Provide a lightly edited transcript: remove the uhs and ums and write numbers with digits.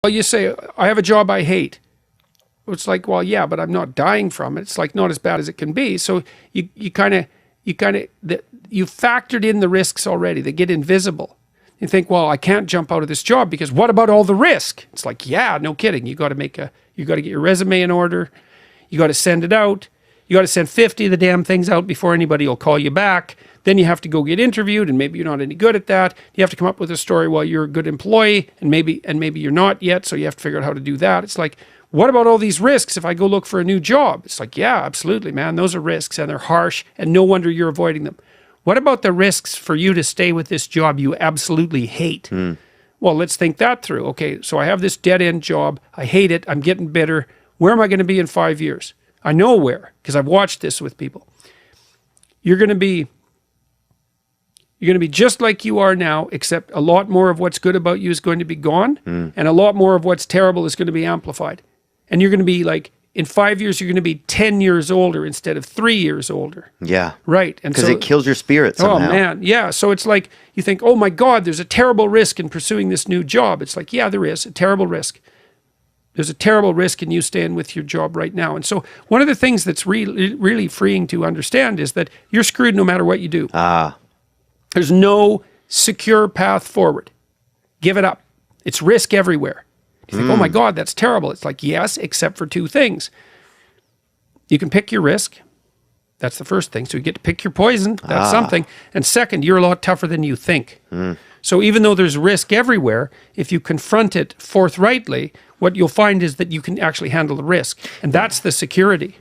Well, you say, I have a job I hate. It's like, well, yeah, but I'm not dying from it. It's like not as bad as it can be. So you factored in the risks already. They get invisible. You think, well, I can't jump out of this job because what about all the risk? It's like, yeah, no kidding. You got to get your resume in order. You got to send it out. You got to send 50 of the damn things out before anybody will call you back. Then you have to go get interviewed, and maybe you're not any good at that. You have to come up with a story while you're a good employee, and maybe you're not yet, so you have to figure out how to do that. It's like, what about all these risks if I go look for a new job? It's like, yeah, absolutely, man. Those are risks, and they're harsh, and no wonder you're avoiding them. What about the risks for you to stay with this job you absolutely hate? Well, let's think that through. Okay, so I have this dead-end job. I hate it. I'm getting bitter. Where am I going to be in 5 years? I know where, because I've watched this with people. You're going to be just like you are now, except a lot more of what's good about you is going to be gone, and a lot more of what's terrible is going to be amplified. And you're going to be like, in 5 years, you're going to be 10 years older instead of 3 years older. Yeah. Right. And because it kills your spirit somehow. Oh, man. Yeah. So it's like, you think, oh my God, there's a terrible risk in pursuing this new job. It's like, yeah, there is a terrible risk. There's a terrible risk in you staying with your job right now. And so one of the things that's really freeing to understand is that you're screwed no matter what you do. There's no secure path forward. Give it up. It's risk everywhere. You think, oh my God, that's terrible. It's like, yes, except for two things. You can pick your risk. That's the first thing. So you get to pick your poison. That's something. And second, you're a lot tougher than you think. So even though there's risk everywhere, if you confront it forthrightly, what you'll find is that you can actually handle the risk. And that's the security.